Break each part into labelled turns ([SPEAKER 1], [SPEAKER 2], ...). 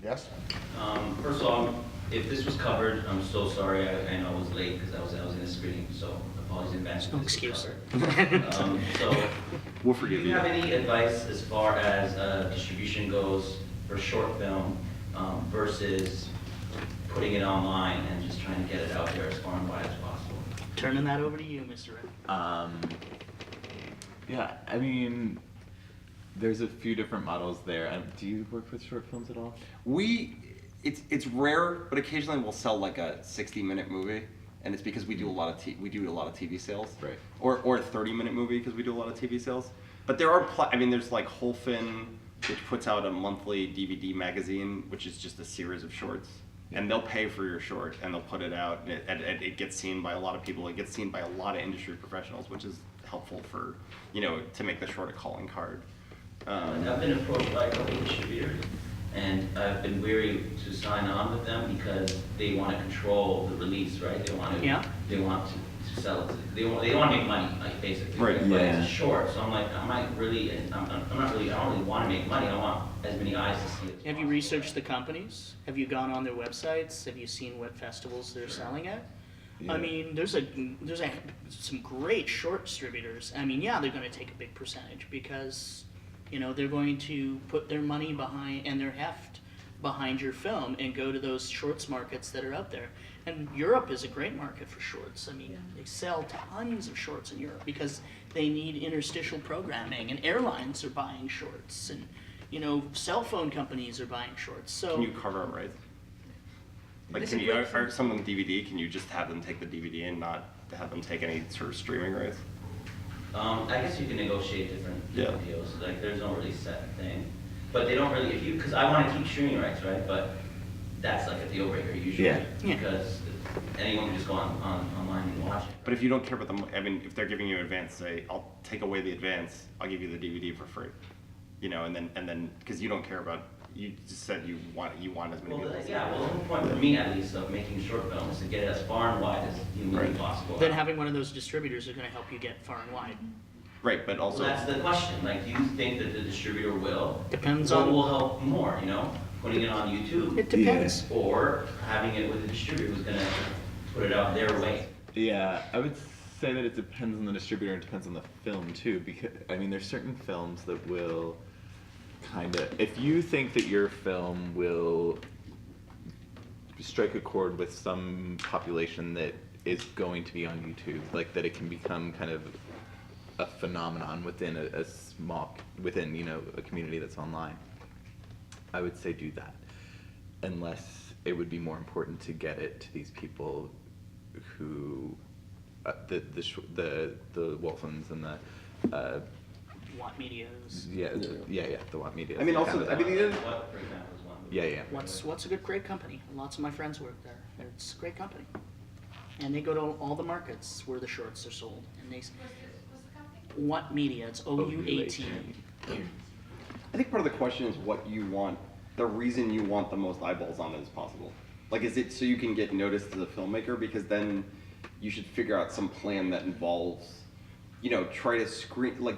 [SPEAKER 1] Yes?
[SPEAKER 2] First of all, if this was covered, I'm so sorry. I know I was late because I was in a screening, so apologies in advance.
[SPEAKER 3] No excuse.
[SPEAKER 2] So,
[SPEAKER 4] We'll forgive
[SPEAKER 2] do you
[SPEAKER 4] you.
[SPEAKER 2] have any advice as far as distribution goes for short film versus putting it online and just trying to get it out there as far and wide as possible?
[SPEAKER 3] Turning that over to you, Mr. Rick.
[SPEAKER 4] Yeah, I mean, there's a few different models there. Do you work with short films at all?
[SPEAKER 5] It's rare, but occasionally we'll sell like a 60-minute movie, and it's because we do a lot of TV sales,
[SPEAKER 4] Right.
[SPEAKER 5] Or a 30-minute movie because we do a lot of TV sales. But there are there's like Holfin, which puts out a monthly DVD magazine, which is just a series of shorts, and they'll pay for your short and they'll put it out, and it gets seen by a lot of people. It gets seen by a lot of industry professionals, which is helpful for to make the short a calling card.
[SPEAKER 2] I've been approached by a couple of distributors, and I've been weary to sign on with them because they want to control the release, right? They want to sell it. They want to make money, like basically.
[SPEAKER 5] Right.
[SPEAKER 2] But
[SPEAKER 4] Yeah.
[SPEAKER 2] it's short, so I'm like, I don't really want to make money. I want as many eyes to see it.
[SPEAKER 3] Have you researched the companies? Have you gone on their websites? Have you seen what festivals they're selling at?
[SPEAKER 4] Yeah.
[SPEAKER 3] I mean, there's some great short distributors. I mean, yeah, they're going to take a big percentage because, they're going to put their money behind and their heft behind your film and go to those shorts markets that are out there. And Europe is a great market for shorts. I mean, they sell tons of shorts in Europe because they need interstitial programming, and airlines are buying shorts, and cell phone companies are buying shorts. So
[SPEAKER 5] Can you carve out rights? Like, are some of them DVD? Can you just have them take the DVD and not have them take any sort of streaming rights?
[SPEAKER 2] I guess you can negotiate different deals. Like, there's no really set thing, but they don't really. Because I want to keep streaming rights, right? But that's like a deal breaker usually,
[SPEAKER 4] Yeah.
[SPEAKER 2] because anyone can just go online and watch it.
[SPEAKER 5] But if you don't care about them, if they're giving you advance, say, I'll take away the advance, I'll give you the DVD for free, and then because you don't care about, you just said you want as many people.
[SPEAKER 2] Well, the whole point for me, at least, of making short films is to get it as far and wide as humanly possible.
[SPEAKER 3] then having one of those distributors are going to help you get far and wide.
[SPEAKER 5] Right, but also.
[SPEAKER 2] Well, that's the question. Like, do you think that the distributor will?
[SPEAKER 3] Depends
[SPEAKER 2] What
[SPEAKER 3] on-
[SPEAKER 2] will help more, putting it on YouTube?
[SPEAKER 3] It depends.
[SPEAKER 2] Or having it with a distributor who's going to put it out their way?
[SPEAKER 4] Yeah, I would say that it depends on the distributor and depends on the film too, because there's certain films that will if you think that your film will strike a chord with some population that is going to be on YouTube, like that it can become kind of a phenomenon within within a community that's online, I would say do that, unless it would be more important to get it to these people who the Wolfens and the
[SPEAKER 3] Watt Medias.
[SPEAKER 4] the Watt Media.
[SPEAKER 5] I mean, also,
[SPEAKER 2] What, for example, is one?
[SPEAKER 4] yeah.
[SPEAKER 3] What's a great company? Lots of my friends work there. It's a great company, and they go to all the markets where the shorts are sold. And what's the company? Watt Media. It's OUAT.
[SPEAKER 5] I think part of the question is what you want, the reason you want the most eyeballs on it as possible. Like, is it so you can get noticed as a filmmaker? Because then you should figure out some plan that involves, try to screen, like,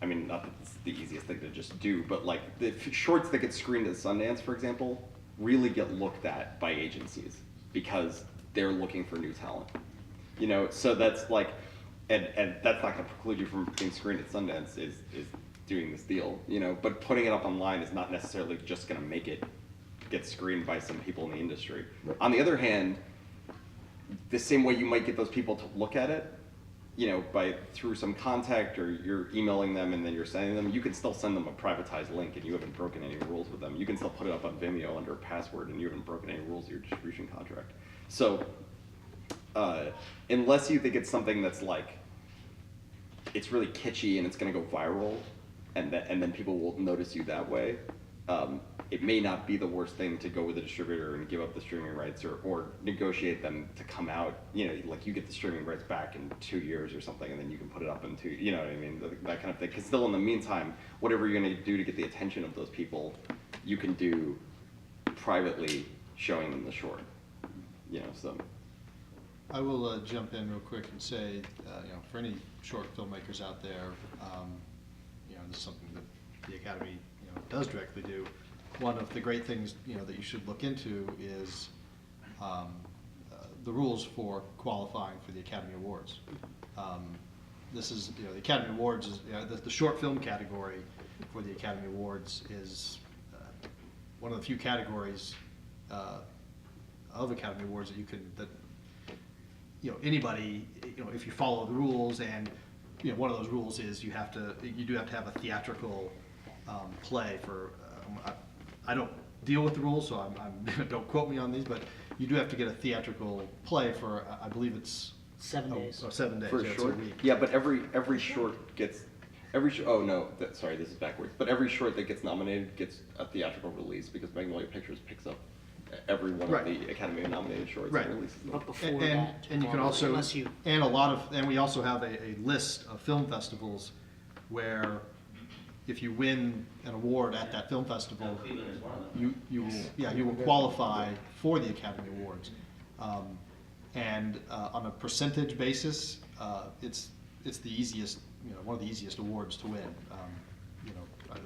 [SPEAKER 5] not that it's the easiest thing to just do, but like the shorts that get screened at Sundance, for example, really get looked at by agencies because they're looking for new talent. So that's like, and that's not going to preclude you from being screened at Sundance is doing this deal, but putting it up online is not necessarily just going to make it get screened by some people in the industry.
[SPEAKER 4] Right.
[SPEAKER 5] On the other hand, the same way you might get those people to look at it, through some contact, or you're emailing them and then you're sending them, you can still send them a privatized link and you haven't broken any rules with them. You can still put it up on Vimeo under a password and you haven't broken any rules of your distribution contract. So, unless you think it's something that's like, it's really kitschy and it's gonna go viral, and then people will notice you that way, it may not be the worst thing to go with a distributor and give up the streaming rights or negotiate them to come out, like you get the streaming rights back in 2 years or something, and then you can put it up in that kind of thing. Because still in the meantime, whatever you're gonna do to get the attention of those people, you can do privately showing them the short, so.
[SPEAKER 1] I will jump in real quick and say, for any short filmmakers out there, this is something that the Academy does directly do. one of the great things, that you should look into is the rules for qualifying for the Academy Awards. This is, the Academy Awards is, the short film category for the Academy Awards is one of the few categories of Academy Awards that anybody, if you follow the rules, and one of those rules is you do have to have a theatrical play for. I don't deal with the rules, so I'm don't quote me on these, but you do have to get a theatrical play for, I believe it's
[SPEAKER 3] 7 days.
[SPEAKER 1] 7 days.
[SPEAKER 5] For
[SPEAKER 1] yeah,
[SPEAKER 5] a
[SPEAKER 1] it's
[SPEAKER 5] short?
[SPEAKER 1] a week.
[SPEAKER 5] Yeah, but every short gets, oh no, sorry, this is backwards. But every short that gets nominated gets a theatrical release because Magnolia Pictures picks up every one
[SPEAKER 1] Right.
[SPEAKER 5] of the Academy nominated shorts
[SPEAKER 1] Right.
[SPEAKER 5] and releases them.
[SPEAKER 3] But before
[SPEAKER 1] And
[SPEAKER 3] that,
[SPEAKER 1] you can also,
[SPEAKER 3] unless you,
[SPEAKER 1] and we also have a list of film festivals where if you win an award at that film festival,
[SPEAKER 2] Cleveland is one of them.
[SPEAKER 1] you will qualify for the Academy Awards. And on a percentage basis, it's the easiest, one of the easiest awards to win.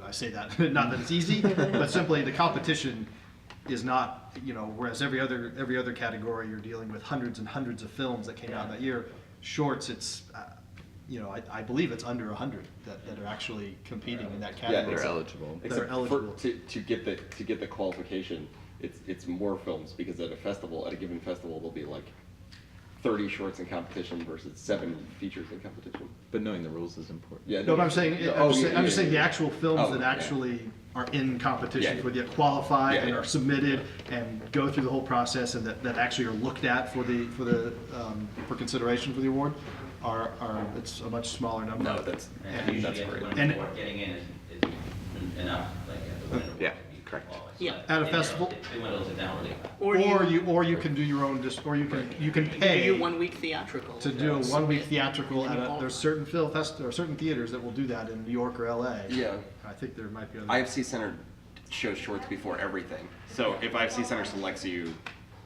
[SPEAKER 1] I say that, not that it's easy, but simply the competition is not, whereas every other category you're dealing with hundreds and hundreds of films that came out that year. Shorts, it's, I believe it's under 100 that are actually competing in that category.
[SPEAKER 4] They're eligible.
[SPEAKER 5] Except
[SPEAKER 1] eligible.
[SPEAKER 5] to get the qualification, it's more films because at a given festival, there'll be like 30 shorts in competition versus 7 features in competition.
[SPEAKER 4] But knowing the rules is important.
[SPEAKER 5] Yeah,
[SPEAKER 1] No, but I'm just saying the actual films
[SPEAKER 5] Oh,
[SPEAKER 1] that
[SPEAKER 5] yeah.
[SPEAKER 1] actually are in competition,
[SPEAKER 5] Yeah.
[SPEAKER 1] where they qualify
[SPEAKER 5] Yeah,
[SPEAKER 1] and
[SPEAKER 5] yeah.
[SPEAKER 1] are submitted and go through the whole process, and that actually are looked at for consideration for the award, it's a much smaller number.
[SPEAKER 5] No, that's
[SPEAKER 2] And usually
[SPEAKER 5] that's
[SPEAKER 2] at the
[SPEAKER 5] great.
[SPEAKER 2] winning
[SPEAKER 1] And-
[SPEAKER 2] award, getting in is enough, like at the winning award.
[SPEAKER 4] Yeah,
[SPEAKER 2] you
[SPEAKER 4] correct.
[SPEAKER 2] qualify.
[SPEAKER 3] Yeah.
[SPEAKER 1] At a
[SPEAKER 2] It
[SPEAKER 1] festival-
[SPEAKER 2] dwindles it down really fast.
[SPEAKER 3] or
[SPEAKER 1] you can do your own, or you can
[SPEAKER 3] you do
[SPEAKER 1] pay
[SPEAKER 3] your 1 week theatrical.
[SPEAKER 1] to do a 1 week theatrical
[SPEAKER 3] And you
[SPEAKER 1] there's
[SPEAKER 3] qualify.
[SPEAKER 1] certain theaters that will do that in New York or LA.
[SPEAKER 5] Yeah.
[SPEAKER 1] I think there might be other.
[SPEAKER 5] IFC Center shows shorts before everything. So if IFC Center selects you,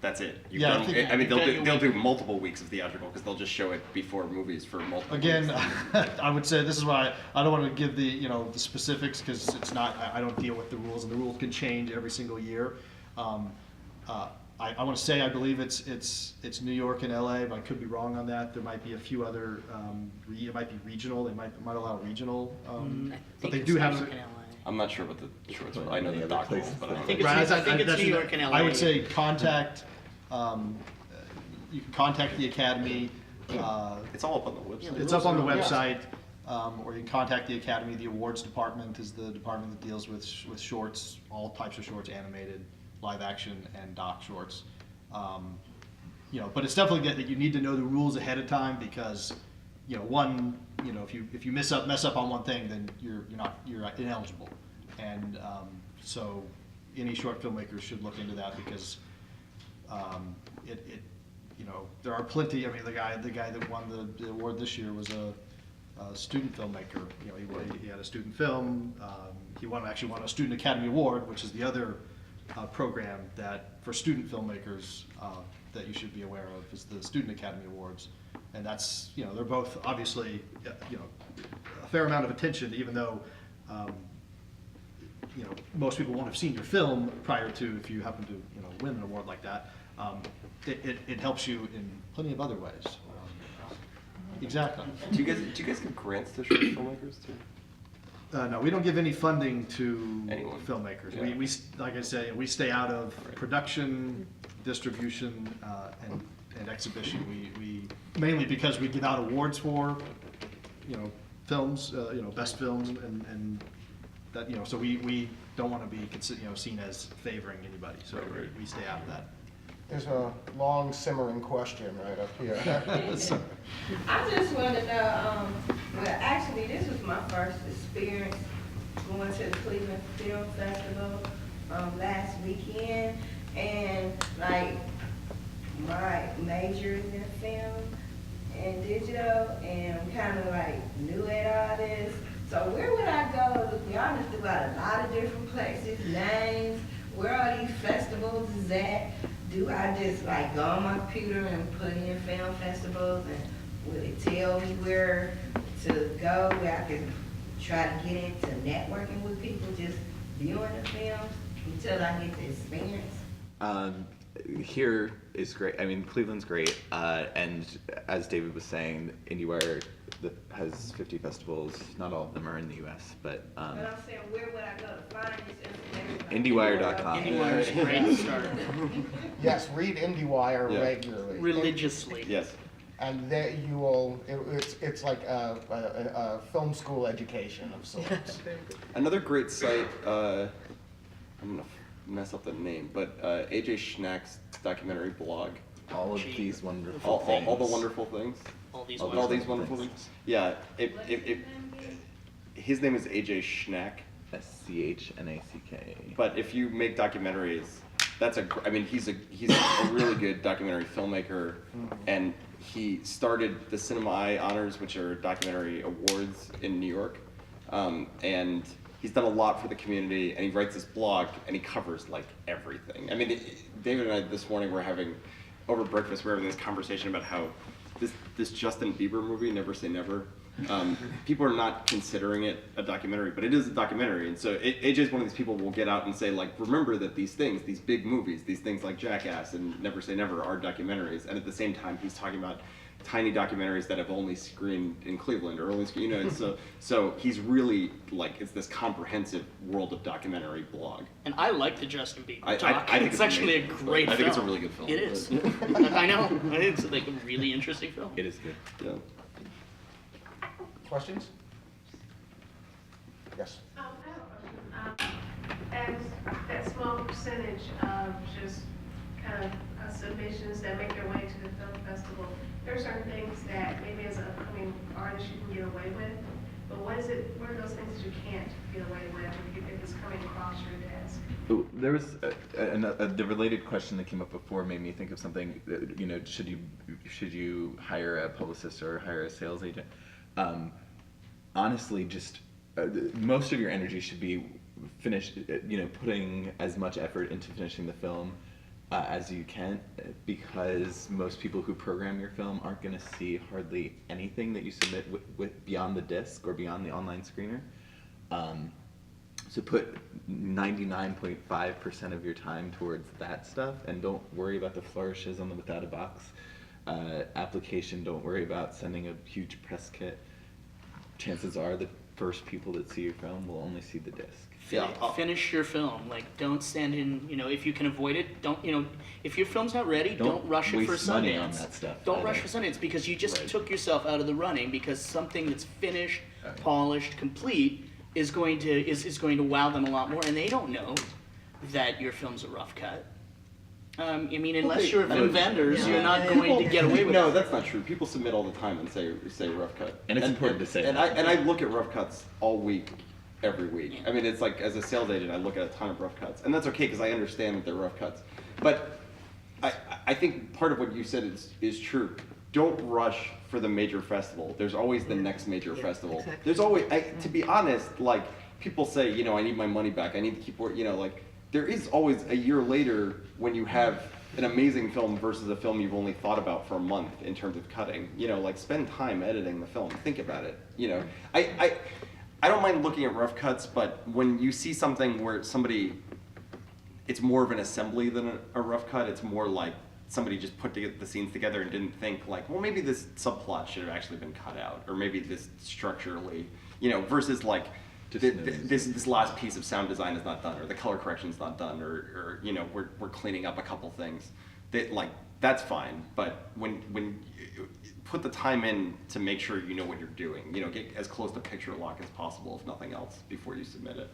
[SPEAKER 5] that's it. You've
[SPEAKER 1] Yeah, I
[SPEAKER 5] done-
[SPEAKER 1] think-
[SPEAKER 5] I mean,
[SPEAKER 3] You've done your
[SPEAKER 5] they'll
[SPEAKER 3] week.
[SPEAKER 5] do multiple weeks of theatrical because they'll just show it before movies for multiple
[SPEAKER 1] Again,
[SPEAKER 5] weeks.
[SPEAKER 1] I would say this is why I don't want to give the the specifics, because it's not, I don't deal with the rules, and the rules can change every single year. I want to say I believe it's New York and LA, but I could be wrong on that. There might be a few other, it might be regional. They might allow regional, but they do have.
[SPEAKER 5] I'm not sure what the shorts are. I know
[SPEAKER 4] Any
[SPEAKER 5] the
[SPEAKER 4] other
[SPEAKER 5] doc rules,
[SPEAKER 4] places?
[SPEAKER 5] but I don't
[SPEAKER 3] I think
[SPEAKER 5] know.
[SPEAKER 3] it's- I think it's
[SPEAKER 1] that's-
[SPEAKER 3] New York and
[SPEAKER 1] I would
[SPEAKER 3] LA.
[SPEAKER 1] say contact. You can contact the Academy.
[SPEAKER 5] It's all up on the website.
[SPEAKER 1] It's up on the
[SPEAKER 3] Yeah.
[SPEAKER 1] website, or you can contact the Academy. The awards department is the department that deals with shorts, all types of shorts, animated, live action, and doc shorts. But it's definitely good that you need to know the rules ahead of time, because, if you mess up on one thing, then you're ineligible. And so any short filmmakers should look into that, because there are plenty. I mean, the guy that won the award this year was a student filmmaker. He had a student film. He actually won a Student Academy Award, which is the other program that for student filmmakers that you should be aware of, is the Student Academy Awards. And that's, they're both obviously, a fair amount of attention, even though most people won't have seen your film prior to, if you happen to win an award like that. It helps you in plenty of other ways. Exactly.
[SPEAKER 5] Do you guys give grants to short filmmakers too?
[SPEAKER 1] No, we don't give any funding to
[SPEAKER 5] Anyone.
[SPEAKER 1] filmmakers.
[SPEAKER 5] Yeah.
[SPEAKER 1] We, like I say, we stay out of
[SPEAKER 5] Right.
[SPEAKER 1] production, distribution, and exhibition. We mainly because we give out awards for, films, best films, and that, so we don't want to be seen as favoring anybody. So
[SPEAKER 5] Right.
[SPEAKER 1] we stay out of that.
[SPEAKER 6] There's a long simmering question right up here.
[SPEAKER 7] I just wanted to know, well, actually, this was my first experience going to the Cleveland Film Festival last weekend, and like my major is in film and digital, and I'm kind of like new at all this. So where would I go? To be honest, about a lot of different places, names. Where are these festivals is at? Do I just like go on my computer and put in film festivals, and will it tell me where to go, where I can try to get into networking with people, just viewing the films? until I get the experience?
[SPEAKER 4] Here is great. I mean, Cleveland's great, and as David was saying, IndieWire has 50 festivals. Not all of them are in the U.S., but
[SPEAKER 7] But I'm saying, where would I go to find this information?
[SPEAKER 4] IndieWire.com.
[SPEAKER 3] IndieWire's a great start.
[SPEAKER 6] Yes, read IndieWire
[SPEAKER 5] Yeah.
[SPEAKER 6] regularly.
[SPEAKER 3] Religiously.
[SPEAKER 5] Yes.
[SPEAKER 6] And there you will, it's like a film school education of sorts.
[SPEAKER 5] Another great site, I'm gonna mess up the name, but AJ Schnack's documentary blog.
[SPEAKER 4] All of
[SPEAKER 3] Gee.
[SPEAKER 4] these wonderful
[SPEAKER 5] All
[SPEAKER 4] things.
[SPEAKER 5] the wonderful things.
[SPEAKER 3] All these
[SPEAKER 5] All these wonderful things. Yeah, his name is AJ Schnack.
[SPEAKER 4] SCHNACK.
[SPEAKER 5] But if you make documentaries, I mean, he's a really good documentary filmmaker, and he started the Cinema Eye Honors, which are documentary awards in New York, and he's done a lot for the community, and he writes this blog, and he covers like everything. I mean, David and I this morning were having, over breakfast, we were having this conversation about how this Justin Bieber movie, Never Say Never, people are not considering it a documentary, but it is a documentary. And so AJ's one of these people who will get out and say, like, remember that these things, these big movies, these things like Jackass and Never Say Never are documentaries. And at the same time, he's talking about tiny documentaries that have only screened in Cleveland or only screened, you know, so he's really, like, it's this comprehensive world of documentary blog.
[SPEAKER 3] And I like the Justin Bieber
[SPEAKER 5] I
[SPEAKER 3] talk.
[SPEAKER 5] think
[SPEAKER 3] It's actually a
[SPEAKER 5] amazing.
[SPEAKER 3] great film.
[SPEAKER 5] I think it's a really good film.
[SPEAKER 3] It is. I know. It's like a really interesting film.
[SPEAKER 4] It is good.
[SPEAKER 5] Yeah.
[SPEAKER 6] Questions? Yes.
[SPEAKER 8] I have a question. As that small percentage of just kind of submissions that make their way to the film festival, there are certain things that maybe as an upcoming artist you can get away with, but what are those things that you can't get away with if it's coming across your desk?
[SPEAKER 4] Ooh, there was the related question that came up before made me think of something. You know, should you hire a publicist or hire a sales agent? Honestly, just most of your energy should be putting as much effort into finishing the film as you can, because most people who program your film aren't going to see hardly anything that you submit with beyond the disc or beyond the online screener. So put 99.5% of your time towards that stuff, and don't worry about the flourishes on the without a box application. Don't worry about sending a huge press kit. Chances are the first people that see your film will only see the disc.
[SPEAKER 3] Finish your film. Like, don't stand in, if you can avoid it, don't, if your film's not ready, don't rush it for
[SPEAKER 4] waste money
[SPEAKER 3] Sundance.
[SPEAKER 4] on that stuff
[SPEAKER 3] Don't
[SPEAKER 4] either.
[SPEAKER 3] rush for Sundance, because you just
[SPEAKER 4] Right.
[SPEAKER 3] took yourself out of the running, because something that's finished,
[SPEAKER 4] Right.
[SPEAKER 3] polished, complete is going to wow them a lot more, and they don't know that your film's a rough cut. I mean, unless
[SPEAKER 5] Okay,
[SPEAKER 3] you're film vendors, you're not going to get away with
[SPEAKER 5] No,
[SPEAKER 3] it.
[SPEAKER 5] that's not true. People submit all the time and say rough cut.
[SPEAKER 4] And it's important to say
[SPEAKER 5] And
[SPEAKER 4] that.
[SPEAKER 5] I look at rough cuts all week, every week. I mean, it's like, as a sales agent, I look at a ton of rough cuts, and that's okay because I understand that they're rough cuts. But I think part of what you said is true. Don't rush for the major festival. There's always the next major festival.
[SPEAKER 9] exactly.
[SPEAKER 5] There's always, to be honest, like, people say, I need my money back. I need to keep working, like, there is always a year later when you have an amazing film versus a film you've only thought about for a month in terms of cutting. Like, spend time editing the film. Think about it. I don't mind looking at rough cuts, but when you see something where it's more of an assembly than a rough cut. It's more like somebody just put the scenes together and didn't think like, well, maybe this subplot should have actually been cut out, or maybe this structurally, versus like, this last piece of sound design is not done, or the color correction's not done, or we're cleaning up a couple things. That's fine, but when you put the time in to make sure you know what you're doing, get as close to picture lock as possible, if nothing else, before you submit it.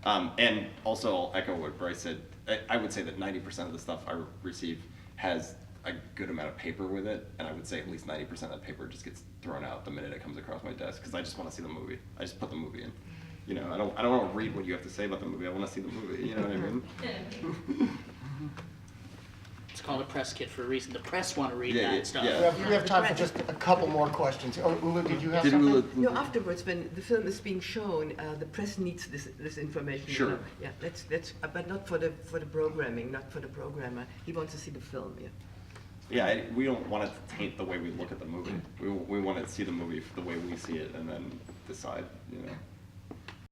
[SPEAKER 5] And also, I'll echo what Bryce said. I would say that 90% of the stuff I receive has a good amount of paper with it, and I would say at least 90% of that paper just gets thrown out the minute it comes across my desk, because I just want to see the movie. I just put the movie in. I don't want to read what you have to say about the movie. I want to see the movie. You know what I mean?
[SPEAKER 3] It's called a press kit for a reason. The press want to read
[SPEAKER 5] Yeah,
[SPEAKER 3] that stuff.
[SPEAKER 5] yeah.
[SPEAKER 6] We have time for just a couple more questions. Oh, Ula, did you have
[SPEAKER 5] Did
[SPEAKER 6] something?
[SPEAKER 5] Ula-
[SPEAKER 9] No, afterwards, when the film is being shown, the press needs this information.
[SPEAKER 5] Sure.
[SPEAKER 9] Yeah, that's but not for the programming, not for the programmer. He wants to see the film. Yeah.
[SPEAKER 5] Yeah, we don't want it to taint the way we look at the movie. We want to see the movie the way we see it, and then decide.